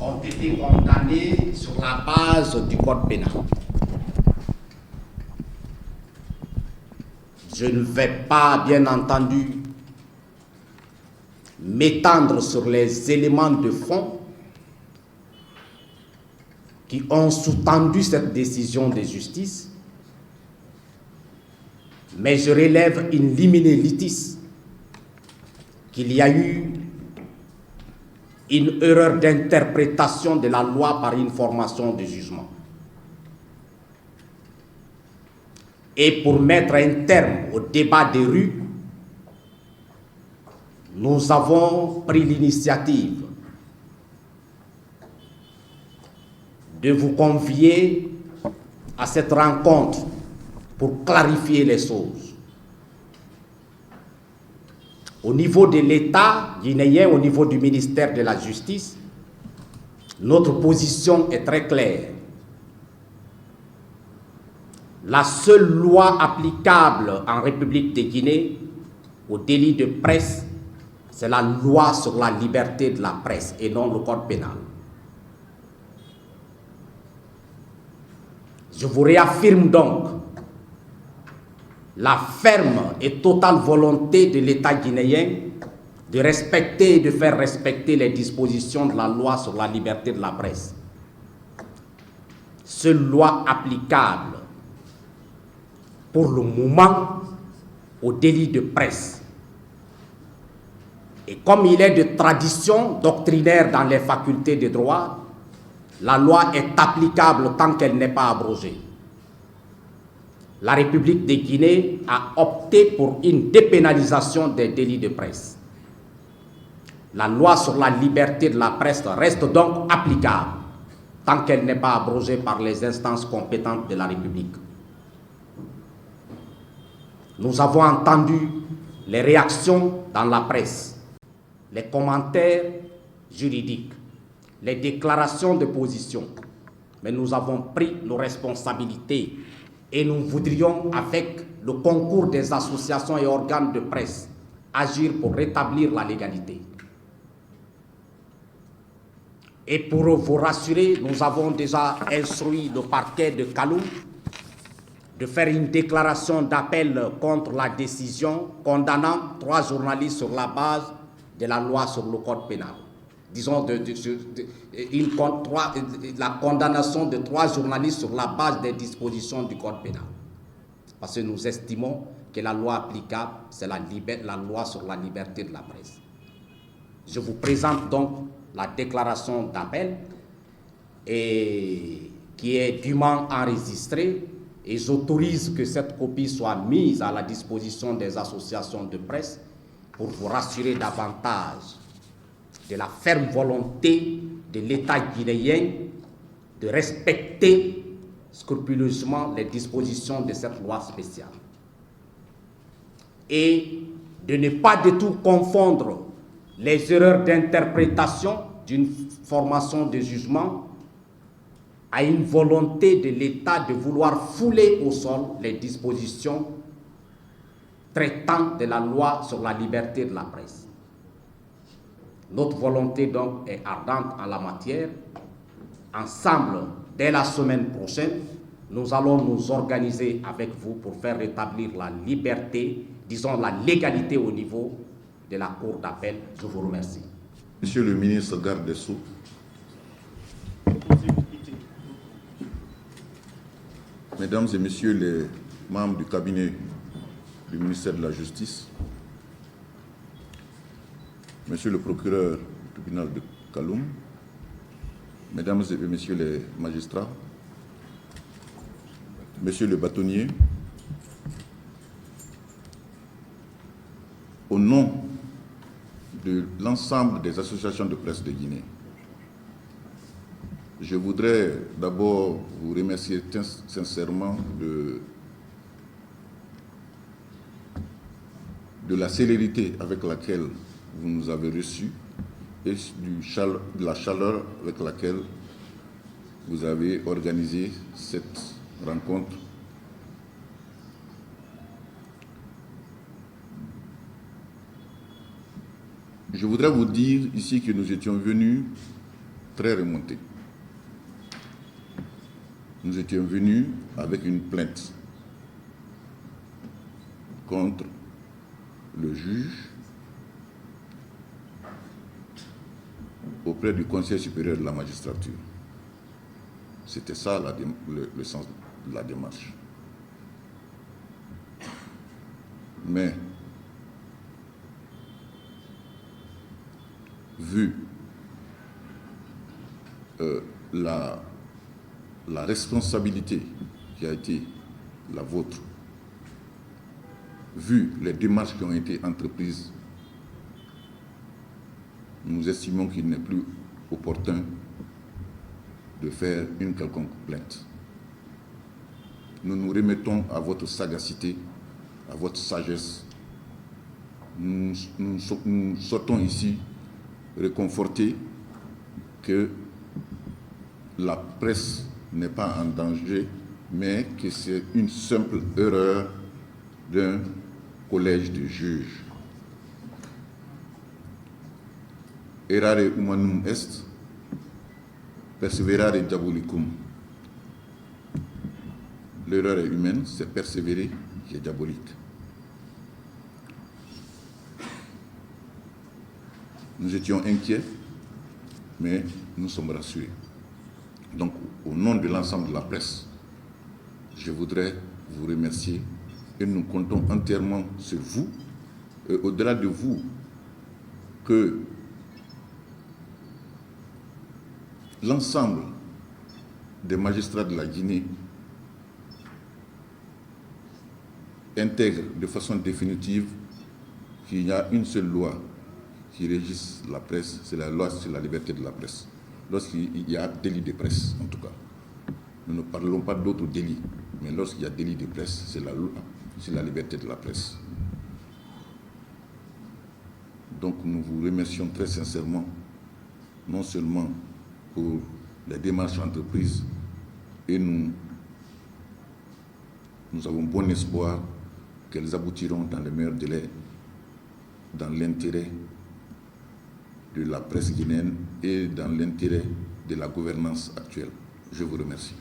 ont été condamnés sur la base du code pénal. Je ne vais pas, bien entendu, m'étendre sur les éléments de fond qui ont sous-tendu cette décision de justice, mais je relève in limine litis qu'il y a eu une erreur d'interprétation de la loi par une formation de jugement. Et pour mettre un terme au débat des rues, nous avons pris l'initiative de vous convier à cette rencontre pour clarifier les choses. Au niveau de l'État guinéen, au niveau du ministère de la Justice, notre position est très claire. La seule loi applicable en République de Guinée au délit de presse, c'est la loi sur la liberté de la presse et non le code pénal. Je vous réaffirme donc la ferme et totale volonté de l'État guinéen de respecter et de faire respecter les dispositions de la loi sur la liberté de la presse. Seule loi applicable pour le moment au délit de presse. Et comme il est de tradition doctrinaire dans les facultés de droit, la loi est applicable tant qu'elle n'est pas abrogée. La République de Guinée a opté pour une dépénalisation des délits de presse. La loi sur la liberté de la presse reste donc applicable tant qu'elle n'est pas abrogée par les instances compétentes de la République. Nous avons entendu les réactions dans la presse, les commentaires juridiques, les déclarations de position, mais nous avons pris nos responsabilités et nous voudrions, avec le concours des associations et organes de presse, agir pour rétablir la légalité. Et pour vous rassurer, nous avons déjà instruit le parquet de Kaloum de faire une déclaration d'appel contre la décision condamnant 3 journalistes sur la base de la loi sur le code pénal. Disons, la condamnation de 3 journalistes sur la base des dispositions du code pénal. Parce que nous estimons que la loi applicable, c'est la loi sur la liberté de la presse. Je vous présente donc la déclaration d'appel qui est dûment enregistrée et j'autorise que cette copie soit mise à la disposition des associations de presse pour vous rassurer davantage de la ferme volonté de l'État guinéen de respecter scrupuleusement les dispositions de cette loi spéciale et de ne pas du tout confondre les erreurs d'interprétation d'une formation de jugement à une volonté de l'État de vouloir fouler au sol les dispositions traitant de la loi sur la liberté de la presse. Notre volonté donc est ardente en la matière. Ensemble, dès la semaine prochaine, nous allons nous organiser avec vous pour faire rétablir la liberté, disons la légalité au niveau de la Cour d'appel. Je vous remercie. Monsieur le ministre garde des Sceaux, Mesdames et Messieurs les membres du cabinet du ministère de la Justice, Monsieur le procureur du tribunal de Kaloum, Mesdames et Messieurs les magistrats, Monsieur le bâtonnier, au nom de l'ensemble des associations de presse de Guinée, je voudrais d'abord vous remercier sincèrement de la célérité avec laquelle vous nous avez reçus et de la chaleur avec laquelle vous avez organisé cette rencontre. Je voudrais vous dire ici que nous étions venus très remonté. Nous étions venus avec une plainte contre le juge auprès du Conseil supérieur de la magistrature. C'était ça le sens de la démarche. Mais, vu la responsabilité qui a été la vôtre, vu les démarches qui ont été entreprises, nous estimons qu'il n'est plus opportun de faire une quelconque plainte. Nous nous remettons à votre sagacité, à votre sagesse. Nous sortons ici réconfortés que la presse n'est pas en danger, mais que c'est une simple erreur d'un collège de juges. Errare humanum est, perseverare diabolicum. L'erreur est humaine, c'est persévérer qui est diabolique. Nous étions inquiets, mais nous sommes rassurés. Donc, au nom de l'ensemble de la presse, je voudrais vous remercier et nous comptons entièrement sur vous et au-delà de vous que l'ensemble des magistrats de la Guinée intègrent de façon définitive qu'il y a une seule loi qui régisse la presse, c'est la loi sur la liberté de la presse. Lorsqu'il y a délit de presse, en tout cas. Nous ne parlons pas d'autres délits, mais lorsqu'il y a délit de presse, c'est la loi sur la liberté de la presse. Donc nous vous remercions très sincèrement, non seulement pour les démarches entreprises, et nous avons bon espoir qu'elles aboutiront dans les meilleurs délais, dans l'intérêt de la presse guinéenne et dans l'intérêt de la gouvernance actuelle. Je vous remercie.